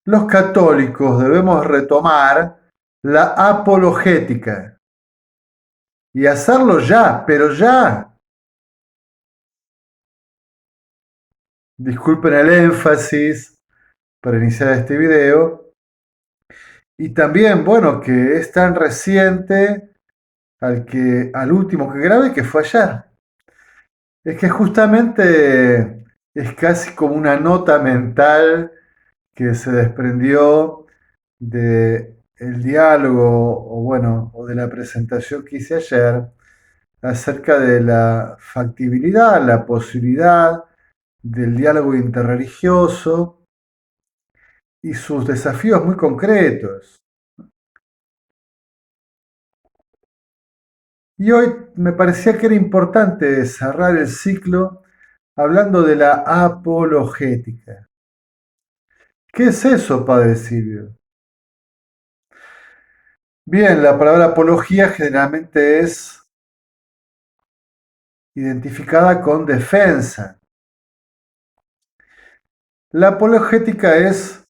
Los católicos debemos retomar la apologética y hacerlo ya, pero ya. Disculpen el énfasis para iniciar este video. Y también, bueno, que es tan reciente al último que grabé, que fue ayer. Es que justamente es casi como una nota mental que se desprendió de el diálogo o bueno, o de la presentación que hice ayer acerca de la factibilidad, la posibilidad del diálogo interreligioso y sus desafíos muy concretos. Y hoy me parecía que era importante cerrar el ciclo hablando de la apologética. ¿Qué es eso, Padre Silvio? Bien, la palabra apología generalmente es identificada con defensa. La apologética es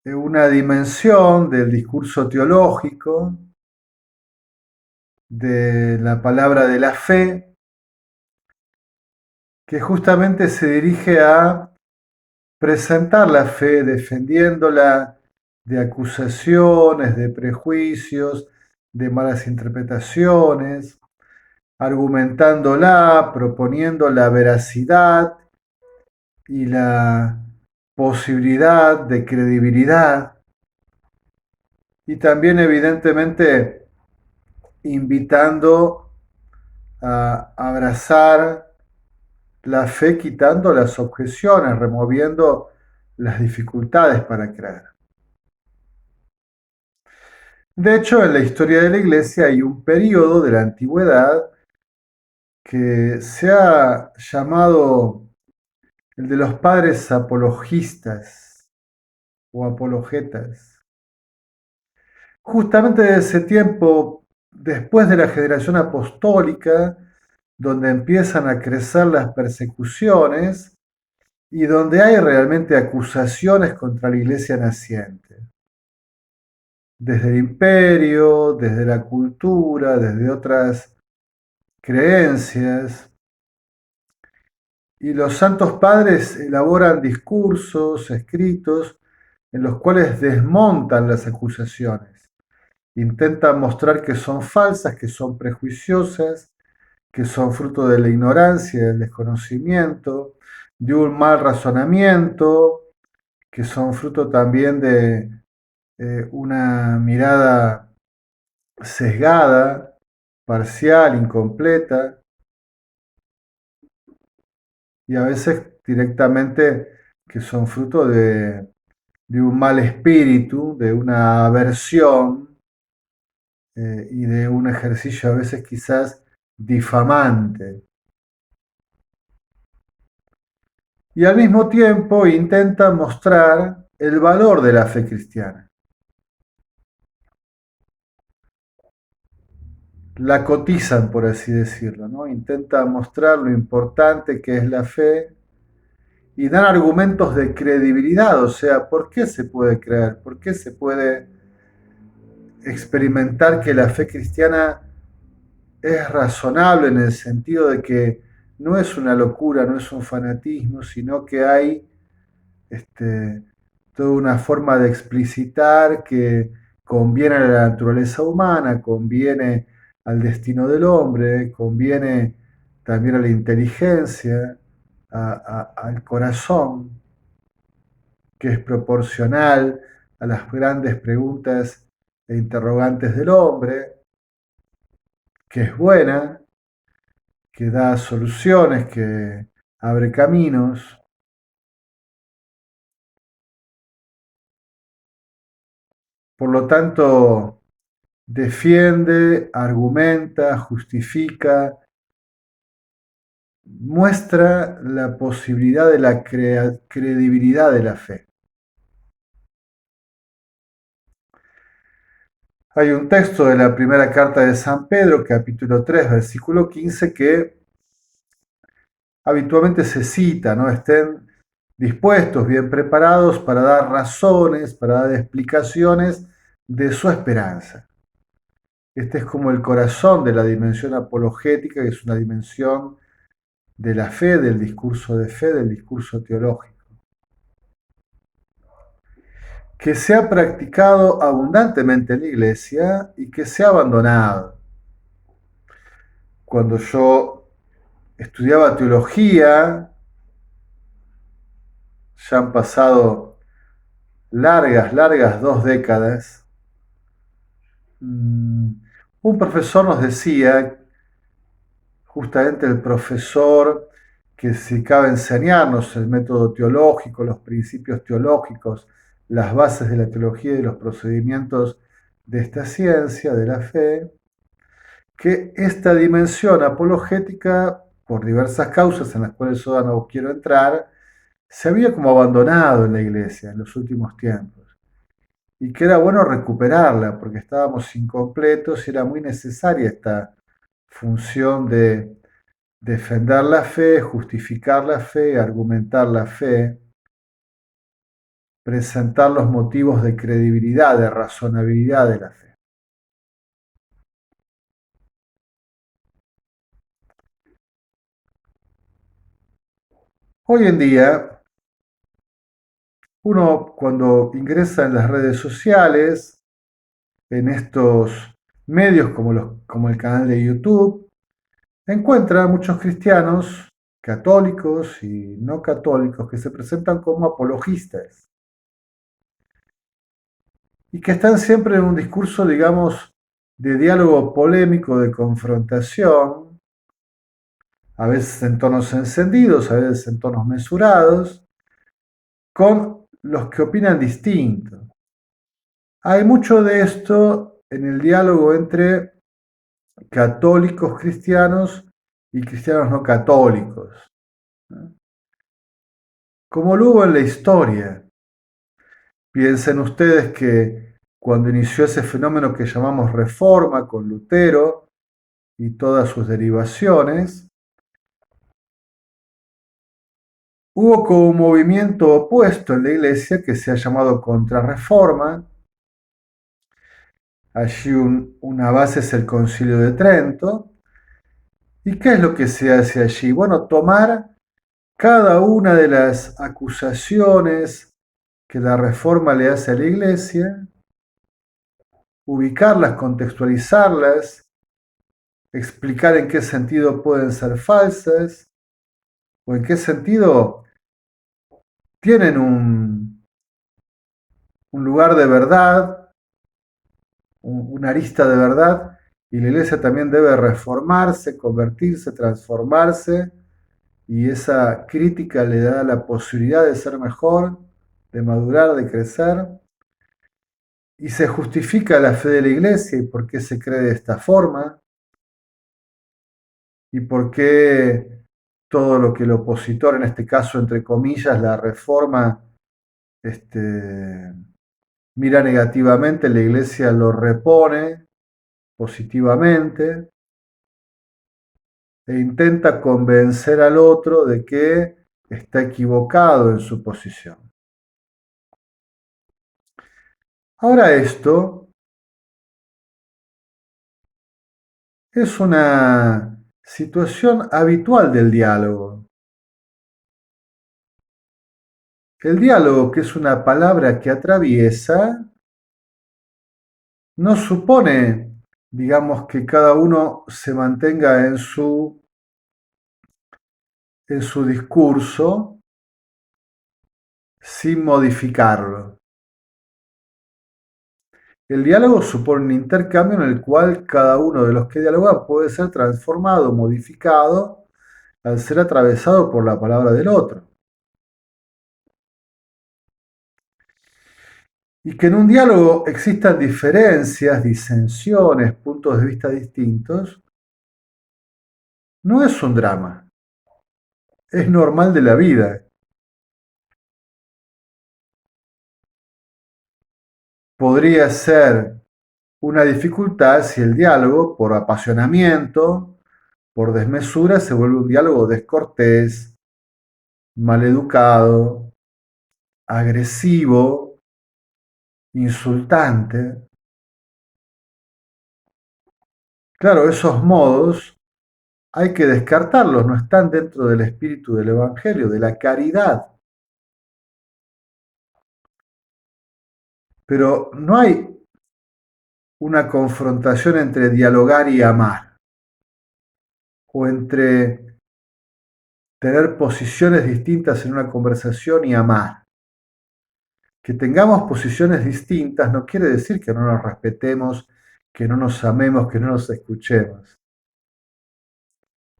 una dimensión del discurso teológico, de la palabra de la fe, que justamente se dirige a presentar la fe defendiéndola de acusaciones, de prejuicios, de malas interpretaciones, argumentándola, proponiendo la veracidad y la posibilidad de credibilidad y también evidentemente invitando a abrazar la fe quitando las objeciones, removiendo las dificultades para creer. De hecho, en la historia de la Iglesia hay un periodo de la antigüedad que se ha llamado el de los padres apologistas o apologetas. Justamente de ese tiempo, después de la generación apostólica, donde empiezan a crecer las persecuciones y donde hay realmente acusaciones contra la iglesia naciente. Desde el imperio, desde la cultura, desde otras creencias. Y los santos padres elaboran discursos, escritos, en los cuales desmontan las acusaciones. Intentan mostrar que son falsas, que son prejuiciosas, que son fruto de la ignorancia, del desconocimiento, de un mal razonamiento, que son fruto también de una mirada sesgada, parcial, incompleta, y a veces directamente que son fruto de un mal espíritu, de una aversión y de un ejercicio a veces quizás difamante. Y al mismo tiempo intenta mostrar el valor de la fe cristiana. La cotizan, por así decirlo, ¿no? Intenta mostrar lo importante que es la fe y dan argumentos de credibilidad, o sea, ¿por qué se puede creer? ¿Por qué se puede experimentar que la fe cristiana es razonable en el sentido de que no es una locura, no es un fanatismo, sino que hay este, toda una forma de explicitar que conviene a la naturaleza humana, conviene al destino del hombre, conviene también a la inteligencia, al corazón, que es proporcional a las grandes preguntas e interrogantes del hombre, que es buena, que da soluciones, que abre caminos. Por lo tanto, defiende, argumenta, justifica, muestra la posibilidad de la credibilidad de la fe. Hay un texto de la primera carta de San Pedro, capítulo 3, versículo 15, que habitualmente se cita, ¿no? Estén dispuestos, bien preparados para dar razones, para dar explicaciones de su esperanza. Este es como el corazón de la dimensión apologética, que es una dimensión de la fe, del discurso de fe, del discurso teológico, que se ha practicado abundantemente en la iglesia y que se ha abandonado. Cuando yo estudiaba teología, ya han pasado largas 2 décadas, un profesor nos decía, justamente el profesor que se acaba de enseñarnos el método teológico, los principios teológicos, las bases de la teología y los procedimientos de esta ciencia, de la fe, que esta dimensión apologética, por diversas causas en las cuales yo no quiero entrar, se había como abandonado en la iglesia en los últimos tiempos y que era bueno recuperarla porque estábamos incompletos y era muy necesaria esta función de defender la fe, justificar la fe, argumentar la fe, presentar los motivos de credibilidad, de razonabilidad de la fe. Hoy en día, uno cuando ingresa en las redes sociales, en estos medios como el canal de YouTube, encuentra a muchos cristianos católicos y no católicos que se presentan como apologistas y que están siempre en un discurso, digamos, de diálogo polémico, de confrontación, a veces en tonos encendidos, a veces en tonos mesurados, con los que opinan distinto. Hay mucho de esto en el diálogo entre católicos cristianos y cristianos no católicos, ¿no? Como lo hubo en la historia. Piensen ustedes que cuando inició ese fenómeno que llamamos reforma con Lutero y todas sus derivaciones, hubo como un movimiento opuesto en la iglesia que se ha llamado contrarreforma. Allí una base es el Concilio de Trento. ¿Y qué es lo que se hace allí? Bueno, tomar cada una de las acusaciones que la reforma le hace a la iglesia, ubicarlas, contextualizarlas, explicar en qué sentido pueden ser falsas o en qué sentido tienen un lugar de verdad, una arista de verdad, y la iglesia también debe reformarse, convertirse, transformarse, y esa crítica le da la posibilidad de ser mejor, de madurar, de crecer, y se justifica la fe de la iglesia y por qué se cree de esta forma, y por qué todo lo que el opositor, en este caso entre comillas, la reforma, este, mira negativamente, la iglesia lo repone positivamente e intenta convencer al otro de que está equivocado en su posición. Ahora esto es una situación habitual del diálogo. El diálogo, que es una palabra que atraviesa, no supone, digamos, que cada uno se mantenga en su discurso sin modificarlo. El diálogo supone un intercambio en el cual cada uno de los que dialogan puede ser transformado, modificado, al ser atravesado por la palabra del otro. Y que en un diálogo existan diferencias, disensiones, puntos de vista distintos, no es un drama, es normal de la vida. Podría ser una dificultad si el diálogo, por apasionamiento, por desmesura, se vuelve un diálogo descortés, maleducado, agresivo, insultante. Claro, esos modos hay que descartarlos, no están dentro del espíritu del Evangelio, de la caridad. Pero no hay una confrontación entre dialogar y amar, o entre tener posiciones distintas en una conversación y amar. Que tengamos posiciones distintas no quiere decir que no nos respetemos, que no nos amemos, que no nos escuchemos.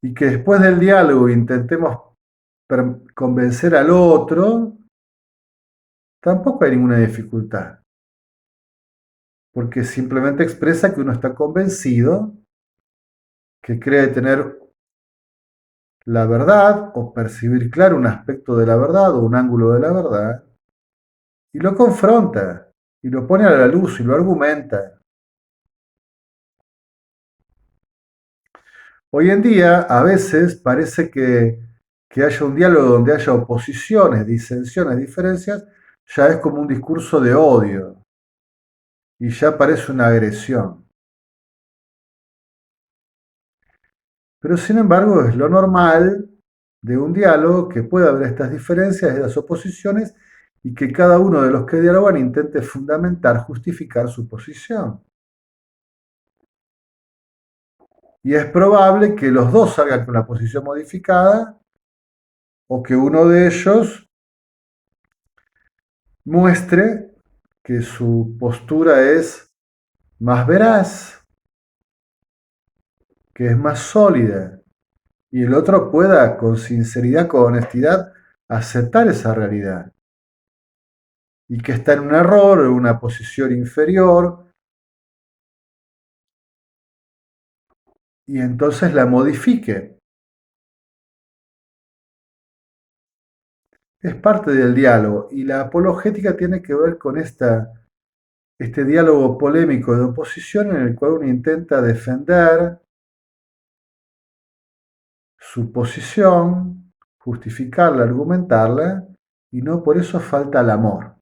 Y que después del diálogo intentemos convencer al otro, tampoco hay ninguna dificultad, porque simplemente expresa que uno está convencido, que cree tener la verdad o percibir claro un aspecto de la verdad o un ángulo de la verdad, y lo confronta, y lo pone a la luz y lo argumenta. Hoy en día, a veces parece que haya un diálogo donde haya oposiciones, disensiones, diferencias, ya es como un discurso de odio y ya parece una agresión. Pero sin embargo es lo normal de un diálogo que pueda haber estas diferencias, estas oposiciones y que cada uno de los que dialogan intente fundamentar, justificar su posición. Y es probable que los dos salgan con la posición modificada o que uno de ellos muestre que su postura es más veraz, que es más sólida, y el otro pueda con sinceridad, con honestidad, aceptar esa realidad, y que está en un error, en una posición inferior, y entonces la modifique. Es parte del diálogo, y la apologética tiene que ver con este diálogo polémico de oposición en el cual uno intenta defender su posición, justificarla, argumentarla, y no por eso falta el amor.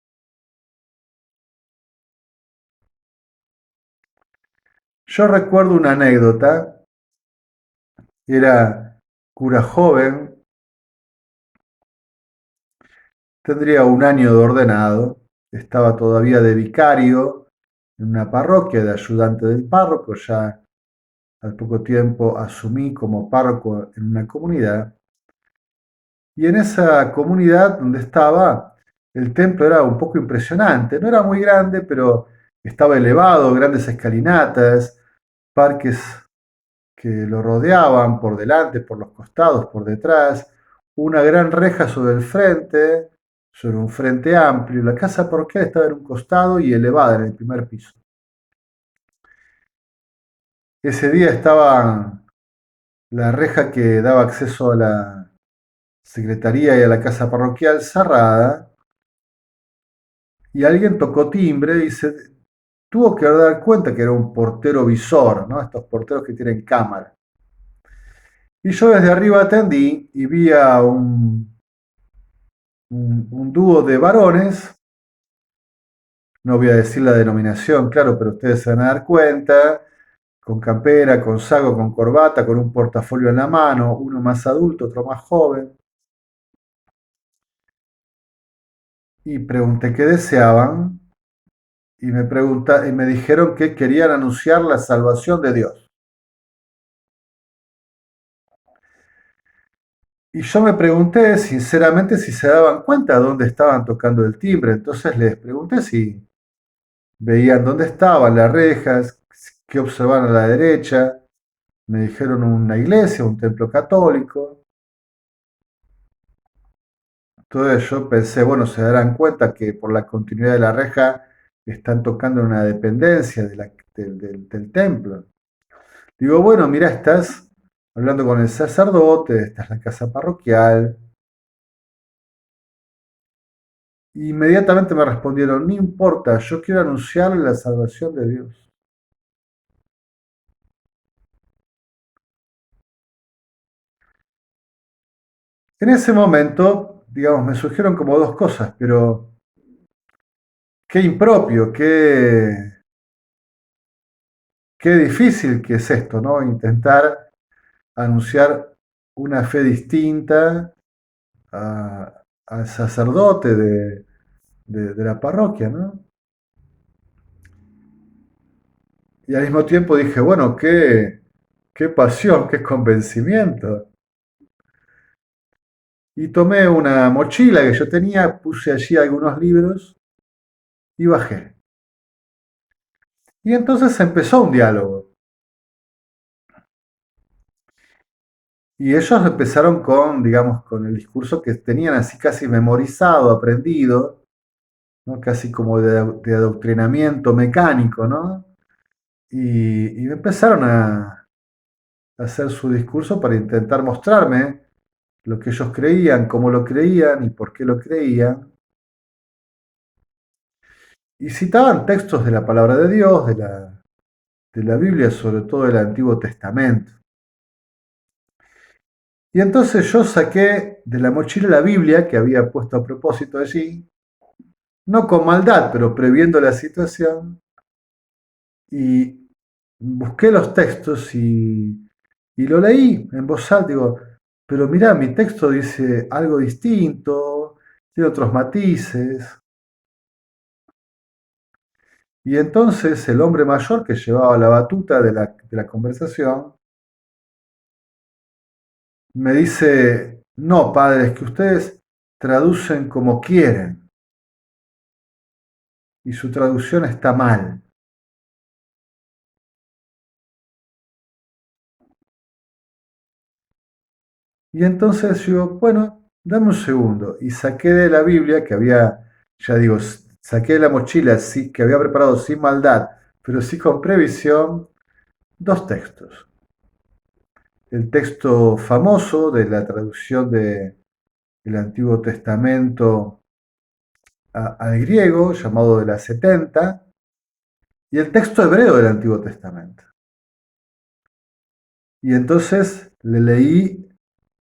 Yo recuerdo una anécdota, era cura joven, tendría un año de ordenado, estaba todavía de vicario en una parroquia, de ayudante del párroco, ya al poco tiempo asumí como párroco en una comunidad, y en esa comunidad donde estaba, el templo era un poco impresionante, no era muy grande, pero estaba elevado, grandes escalinatas, parques que lo rodeaban por delante, por los costados, por detrás, una gran reja sobre el frente, sobre un frente amplio. La casa parroquial estaba en un costado y elevada en el primer piso. Ese día estaba la reja que daba acceso a la secretaría y a la casa parroquial cerrada, y alguien tocó timbre y se tuvo que dar cuenta que era un portero visor, ¿no? Estos porteros que tienen cámara. Y yo desde arriba atendí y vi a un dúo de varones, no voy a decir la denominación, claro, pero ustedes se van a dar cuenta, con campera, con saco, con corbata, con un portafolio en la mano, uno más adulto, otro más joven, y pregunté qué deseaban, y me dijeron que querían anunciar la salvación de Dios. Y yo me pregunté sinceramente si se daban cuenta de dónde estaban tocando el timbre. Entonces les pregunté si veían dónde estaban las rejas, qué observaban a la derecha. Me dijeron una iglesia, un templo católico. Entonces yo pensé, bueno, se darán cuenta que por la continuidad de la reja están tocando en una dependencia del templo. Digo, bueno, mira, estás hablando con el sacerdote, esta es la casa parroquial. Inmediatamente me respondieron, no importa, yo quiero anunciarle la salvación de Dios. En ese momento digamos, me surgieron como dos cosas, pero qué impropio, qué difícil que es esto, ¿no? Intentar anunciar una fe distinta al sacerdote de la parroquia, ¿no? Y al mismo tiempo dije, bueno, qué pasión, qué convencimiento. Y tomé una mochila que yo tenía, puse allí algunos libros y bajé. Y entonces empezó un diálogo. Y ellos empezaron con, digamos, con el discurso que tenían así casi memorizado, aprendido, ¿no? Casi como de adoctrinamiento mecánico, ¿no? Y empezaron a hacer su discurso para intentar mostrarme lo que ellos creían, cómo lo creían y por qué lo creían. Y citaban textos de la palabra de Dios, de la Biblia, sobre todo del Antiguo Testamento. Y entonces yo saqué de la mochila la Biblia que había puesto a propósito allí, no con maldad, pero previendo la situación, y busqué los textos y lo leí en voz alta. Digo, pero mirá, mi texto dice algo distinto, tiene otros matices. Y entonces el hombre mayor que llevaba la batuta de la conversación me dice, no, padre, es que ustedes traducen como quieren y su traducción está mal. Y entonces yo, bueno, dame un segundo. Y saqué de la Biblia que había, ya digo, saqué de la mochila sí, que había preparado sin maldad, pero sí con previsión, dos textos. El texto famoso de la traducción del Antiguo Testamento al griego, llamado de la 70, y el texto hebreo del Antiguo Testamento. Y entonces le leí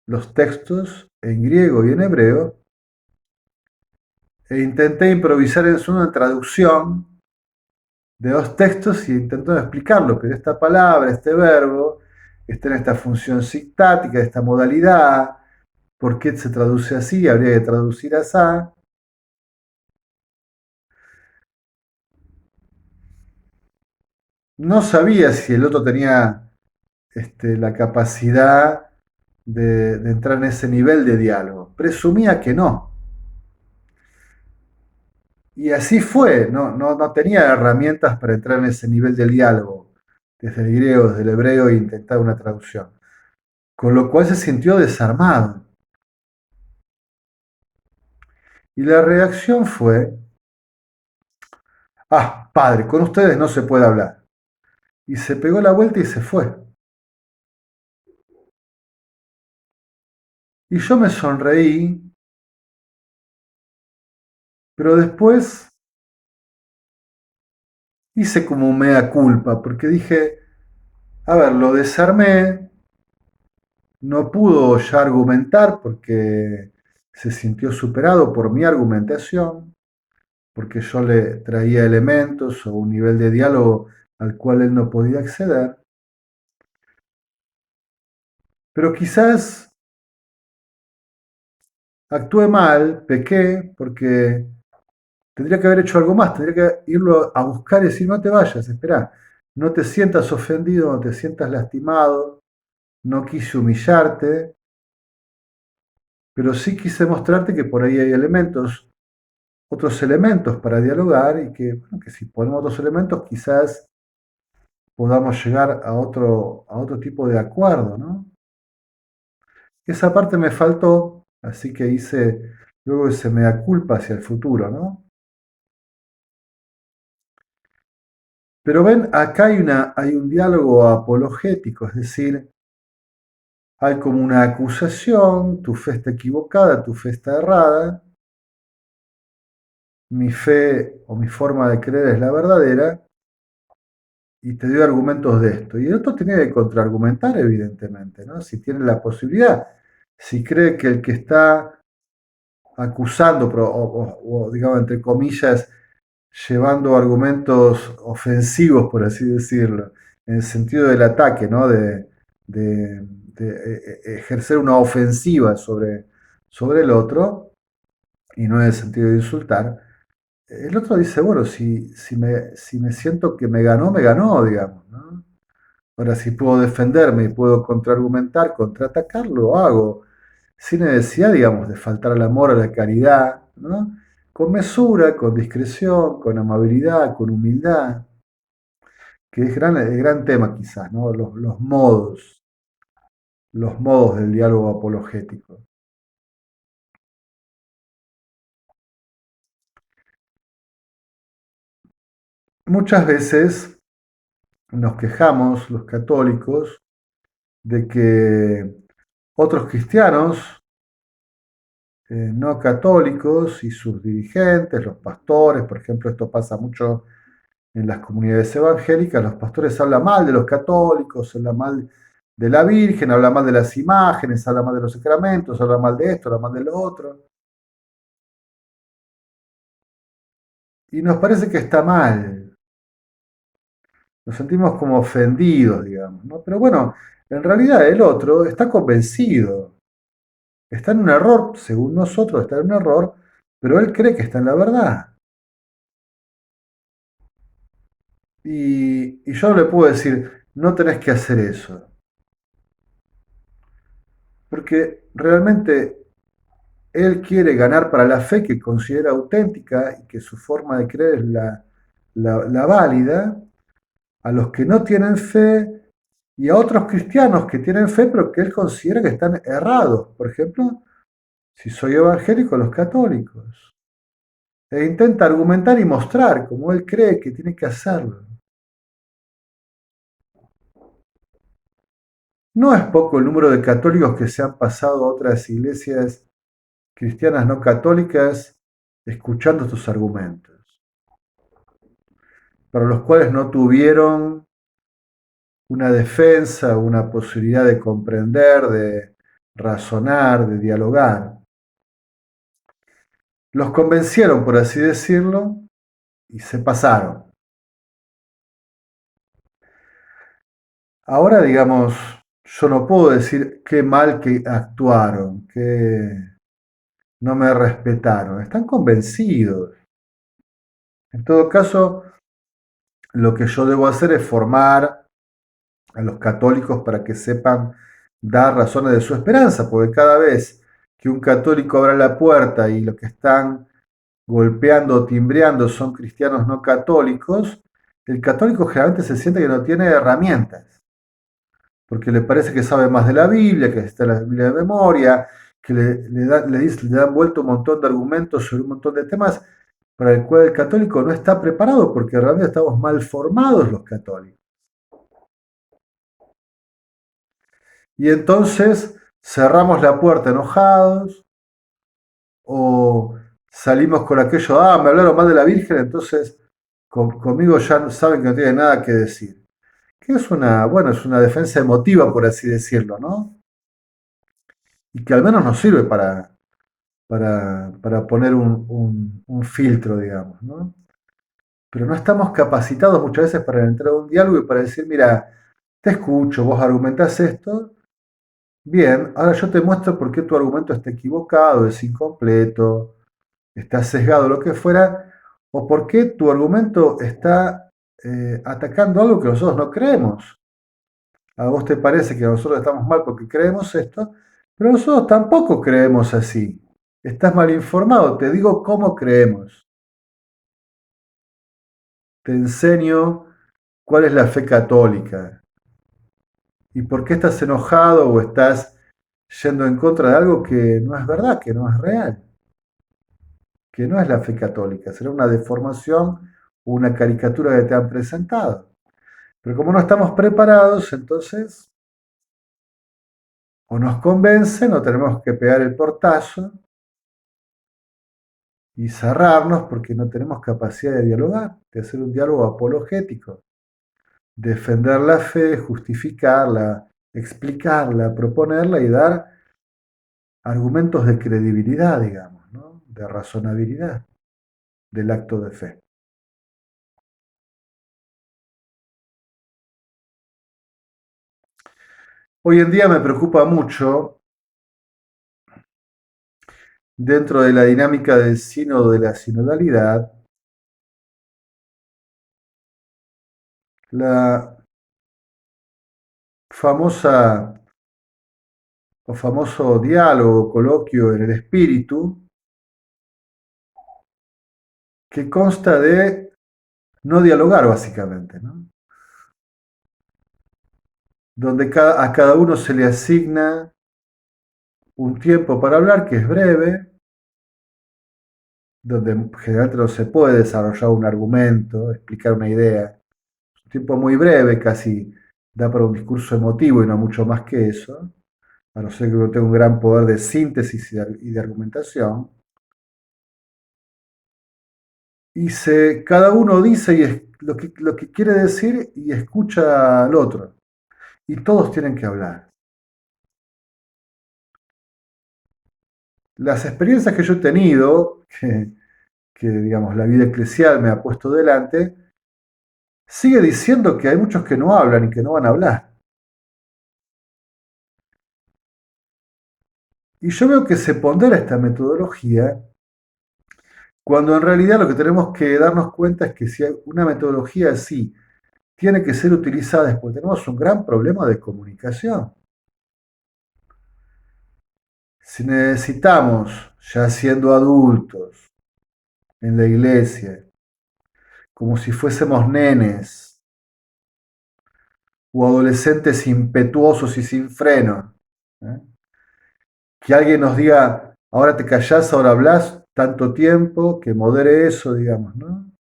los textos en griego y en hebreo e intenté improvisar en una traducción de dos textos y intentando explicarlo, pero esta palabra, este verbo, está en esta función sintáctica, esta modalidad, por qué se traduce así, habría que traducir así. No sabía si el otro tenía la capacidad de entrar en ese nivel de diálogo. Presumía que no. Y así fue, no tenía herramientas para entrar en ese nivel de diálogo, desde el griego, desde el hebreo, e intentar una traducción. Con lo cual se sintió desarmado. Y la reacción fue, padre, con ustedes no se puede hablar. Y se pegó la vuelta y se fue. Y yo me sonreí, pero después hice como un mea culpa, porque dije, a ver, lo desarmé, no pudo ya argumentar porque se sintió superado por mi argumentación, porque yo le traía elementos o un nivel de diálogo al cual él no podía acceder. Pero quizás actué mal, pequé, porque tendría que haber hecho algo más, tendría que irlo a buscar y decir, no te vayas, espera, no te sientas ofendido, no te sientas lastimado, no quise humillarte, pero sí quise mostrarte que por ahí hay elementos, otros elementos para dialogar y que, bueno, que si ponemos otros elementos quizás podamos llegar a otro tipo de acuerdo, ¿no? Esa parte me faltó, así que hice luego ese mea culpa hacia el futuro, ¿no? Pero ven, acá hay un diálogo apologético, es decir, hay como una acusación, tu fe está equivocada, tu fe está errada, mi fe o mi forma de creer es la verdadera, y te doy argumentos de esto. Y el otro tiene que contraargumentar, evidentemente, ¿no? Si tiene la posibilidad, si cree que el que está acusando, digamos, entre comillas, llevando argumentos ofensivos, por así decirlo, en el sentido del ataque, ¿no? De ejercer una ofensiva sobre el otro, y no en el sentido de insultar. El otro dice, bueno, si me siento que me ganó, digamos, ¿no? Ahora, si puedo defenderme y puedo contraargumentar, contraatacar, lo hago, sin necesidad, digamos, de faltar al amor, a la caridad, ¿no? Con mesura, con discreción, con amabilidad, con humildad, que es el gran tema quizás, ¿no? Los modos del diálogo apologético. Muchas veces nos quejamos los católicos de que otros cristianos no católicos y sus dirigentes, los pastores, por ejemplo, esto pasa mucho en las comunidades evangélicas, los pastores hablan mal de los católicos, hablan mal de la Virgen, hablan mal de las imágenes, hablan mal de los sacramentos, hablan mal de esto, hablan mal de lo otro. Y nos parece que está mal, nos sentimos como ofendidos, digamos, ¿no? Pero bueno, en realidad el otro está convencido, está en un error, según nosotros está en un error, pero él cree que está en la verdad. Y yo no le puedo decir, no tenés que hacer eso, porque realmente él quiere ganar para la fe que considera auténtica y que su forma de creer es la válida, a los que no tienen fe y a otros cristianos que tienen fe pero que él considera que están errados. Por ejemplo, si soy evangélico, los católicos. E intenta argumentar y mostrar como él cree que tiene que hacerlo. No es poco el número de católicos que se han pasado a otras iglesias cristianas no católicas escuchando estos argumentos, para los cuales no tuvieron una defensa, una posibilidad de comprender, de razonar, de dialogar. Los convencieron, por así decirlo, y se pasaron. Ahora, digamos, yo no puedo decir qué mal que actuaron, que no me respetaron. Están convencidos. En todo caso, lo que yo debo hacer es formar a los católicos para que sepan dar razones de su esperanza, porque cada vez que un católico abra la puerta y los que están golpeando o timbreando son cristianos no católicos, el católico generalmente se siente que no tiene herramientas, porque le parece que sabe más de la Biblia, que está la Biblia de memoria, que le dan vuelto un montón de argumentos sobre un montón de temas para el cual el católico no está preparado, porque realmente estamos mal formados los católicos. Y entonces cerramos la puerta enojados o salimos con aquello, me hablaron mal de la Virgen, entonces conmigo ya saben que no tienen nada que decir. Que es bueno, es una defensa emotiva, por así decirlo, ¿no? Y que al menos nos sirve para poner un filtro, digamos, ¿no? Pero no estamos capacitados muchas veces para entrar a un diálogo y para decir, mira, te escucho, vos argumentás esto, bien, ahora yo te muestro por qué tu argumento está equivocado, es incompleto, está sesgado, lo que fuera, o por qué tu argumento está atacando algo que nosotros no creemos. A vos te parece que nosotros estamos mal porque creemos esto, pero nosotros tampoco creemos así. Estás mal informado, te digo cómo creemos. Te enseño cuál es la fe católica y por qué estás enojado o estás yendo en contra de algo que no es verdad, que no es real, que no es la fe católica, será una deformación o una caricatura que te han presentado. Pero como no estamos preparados, entonces o nos convencen o tenemos que pegar el portazo y cerrarnos porque no tenemos capacidad de dialogar, de hacer un diálogo apologético, defender la fe, justificarla, explicarla, proponerla y dar argumentos de credibilidad, digamos, ¿no? de razonabilidad del acto de fe. Hoy en día me preocupa mucho, dentro de la dinámica del sínodo de la sinodalidad, la famosa o famoso diálogo, coloquio en el espíritu, que consta de no dialogar básicamente, ¿no? Donde a cada uno se le asigna un tiempo para hablar que es breve, donde generalmente no se puede desarrollar un argumento, explicar una idea. Un tiempo muy breve, casi da para un discurso emotivo y no mucho más que eso, a no ser que uno tenga un gran poder de síntesis y de argumentación. Cada uno dice lo que quiere decir y escucha al otro. Y todos tienen que hablar. Las experiencias que yo he tenido, que digamos la vida eclesial me ha puesto delante, sigue diciendo que hay muchos que no hablan y que no van a hablar. Y yo veo que se pondera esta metodología cuando en realidad lo que tenemos que darnos cuenta es que si hay una metodología así tiene que ser utilizada es porque tenemos un gran problema de comunicación. Si necesitamos, ya siendo adultos, en la iglesia, como si fuésemos nenes o adolescentes impetuosos y sin freno, ¿eh? Que alguien nos diga, ahora te callás, ahora hablas, tanto tiempo, que modere eso, digamos, ¿no?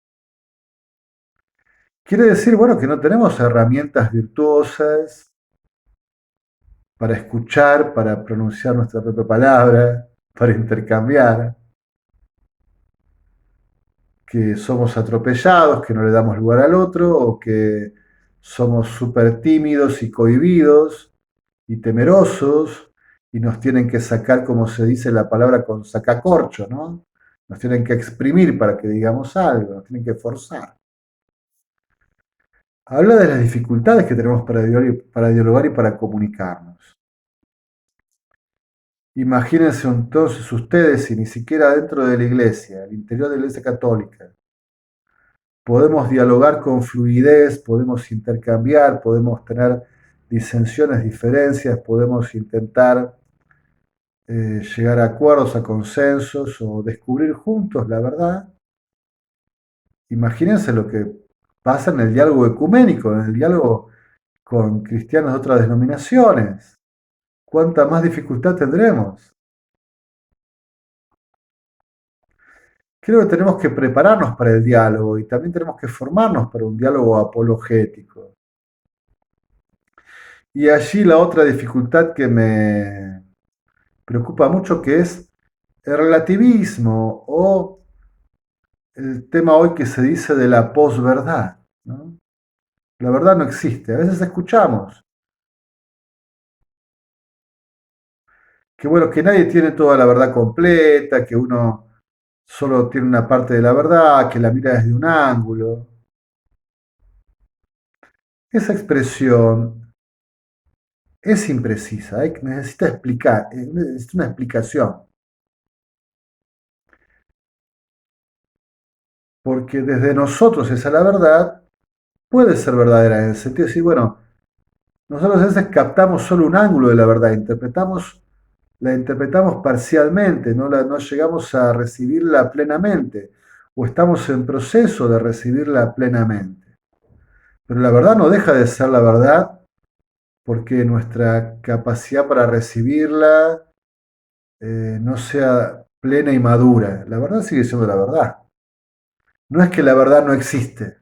Quiere decir, bueno, que no tenemos herramientas virtuosas para escuchar, para pronunciar nuestra propia palabra, para intercambiar, que somos atropellados, que no le damos lugar al otro, o que somos súper tímidos y cohibidos y temerosos, y nos tienen que sacar, como se dice la palabra, con sacacorcho, ¿no? Nos tienen que exprimir para que digamos algo, nos tienen que forzar. Habla de las dificultades que tenemos para dialogar y para comunicarnos. Imagínense entonces ustedes si ni siquiera dentro de la iglesia, al interior de la iglesia católica, podemos dialogar con fluidez, podemos intercambiar, podemos tener disensiones, diferencias, podemos intentar llegar a acuerdos, a consensos o descubrir juntos la verdad. Imagínense lo que pasa en el diálogo ecuménico, en el diálogo con cristianos de otras denominaciones. ¿Cuánta más dificultad tendremos? Creo que tenemos que prepararnos para el diálogo y también tenemos que formarnos para un diálogo apologético. Y allí la otra dificultad que me preocupa mucho, que es el relativismo o el tema hoy que se dice de la posverdad, ¿no? La verdad no existe. A veces escuchamos que bueno, que nadie tiene toda la verdad completa, que uno solo tiene una parte de la verdad, que la mira desde un ángulo. Esa expresión es imprecisa, necesita explicar, necesita una explicación, porque desde nosotros esa la verdad puede ser verdadera en el sentido de decir, bueno, nosotros a veces captamos solo un ángulo de la verdad, la interpretamos parcialmente, no llegamos a recibirla plenamente, o estamos en proceso de recibirla plenamente. Pero la verdad no deja de ser la verdad porque nuestra capacidad para recibirla no sea plena y madura. La verdad sigue siendo la verdad. No es que la verdad no existe,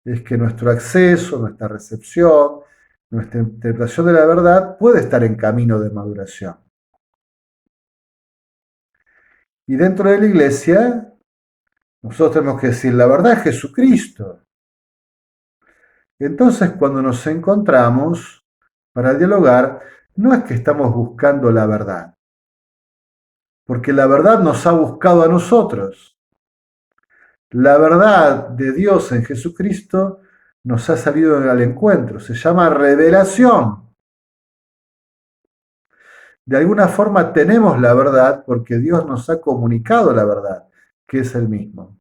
es que nuestro acceso, nuestra recepción, nuestra interpretación de la verdad puede estar en camino de maduración. Y dentro de la iglesia, nosotros tenemos que decir, la verdad es Jesucristo. Entonces, cuando nos encontramos para dialogar, no es que estamos buscando la verdad, porque la verdad nos ha buscado a nosotros. La verdad de Dios en Jesucristo nos ha salido al encuentro. Se llama revelación. De alguna forma tenemos la verdad porque Dios nos ha comunicado la verdad, que es el mismo.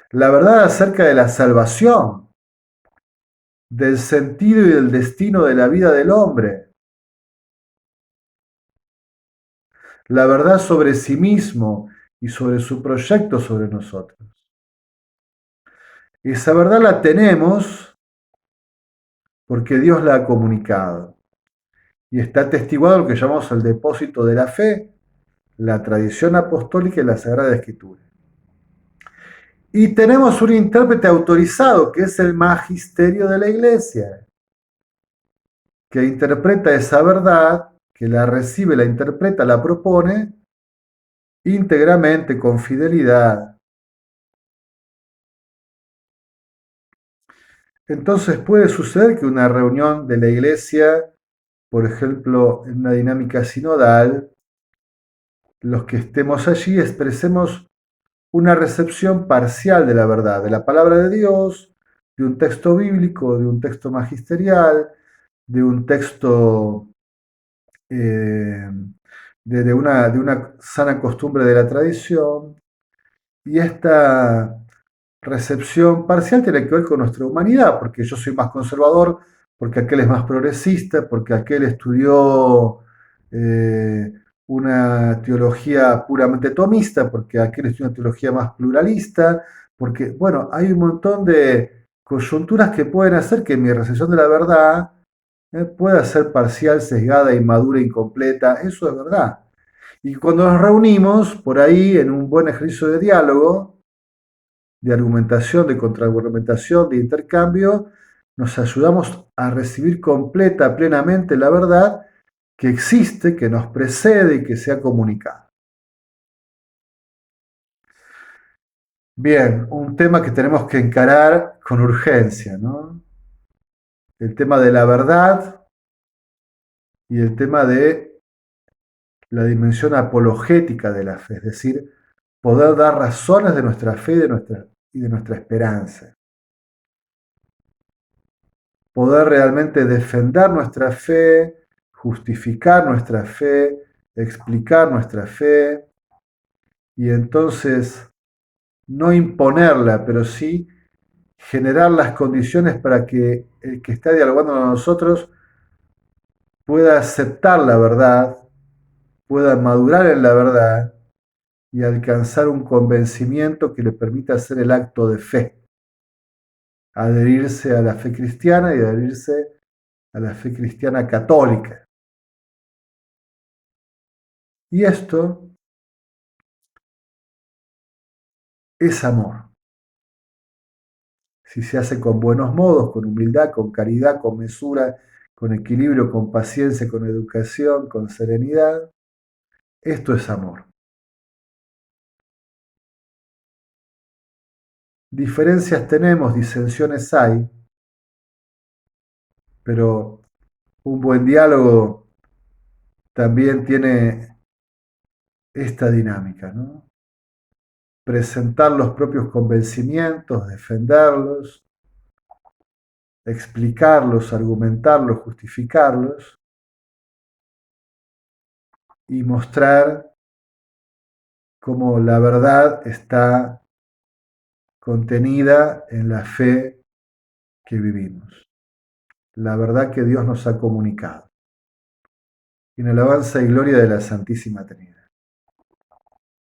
La verdad acerca de la salvación, del sentido y del destino de la vida del hombre. La verdad sobre sí mismo y sobre su proyecto sobre nosotros. Esa verdad la tenemos porque Dios la ha comunicado. Y está atestiguado lo que llamamos el depósito de la fe, la tradición apostólica y la Sagrada Escritura. Y tenemos un intérprete autorizado, que es el magisterio de la Iglesia, que interpreta esa verdad, que la recibe, la interpreta, la propone íntegramente, con fidelidad. Entonces puede suceder que una reunión de la Iglesia, por ejemplo, en una dinámica sinodal, los que estemos allí expresemos una recepción parcial de la verdad, de la palabra de Dios, de un texto bíblico, de un texto magisterial, de un texto eh, de una sana costumbre de la tradición. Y esta recepción parcial tiene que ver con nuestra humanidad, porque yo soy más conservador, porque aquel es más progresista, porque aquel estudió eh, una teología puramente tomista, porque aquel estudió una teología más pluralista, porque, bueno, hay un montón de coyunturas que pueden hacer que mi recepción de la verdad pueda ser parcial, sesgada, inmadura, incompleta, eso es verdad. Y cuando nos reunimos por ahí en un buen ejercicio de diálogo, de argumentación, de contraargumentación, de intercambio, nos ayudamos a recibir completa, plenamente la verdad que existe, que nos precede y que se ha comunicado. Bien, un tema que tenemos que encarar con urgencia, ¿no? El tema de la verdad y el tema de la dimensión apologética de la fe, es decir, poder dar razones de nuestra fe y de nuestra esperanza. Poder realmente defender nuestra fe, justificar nuestra fe, explicar nuestra fe y entonces no imponerla, pero sí generar las condiciones para que el que está dialogando con nosotros pueda aceptar la verdad, pueda madurar en la verdad y alcanzar un convencimiento que le permita hacer el acto de fe, adherirse a la fe cristiana y adherirse a la fe cristiana católica. Y esto es amor. Si se hace con buenos modos, con humildad, con caridad, con mesura, con equilibrio, con paciencia, con educación, con serenidad, esto es amor. Diferencias tenemos, disensiones hay, pero un buen diálogo también tiene esta dinámica, ¿no? Presentar los propios convencimientos, defenderlos, explicarlos, argumentarlos, justificarlos y mostrar cómo la verdad está contenida en la fe que vivimos, la verdad que Dios nos ha comunicado. En alabanza y gloria de la Santísima Trinidad.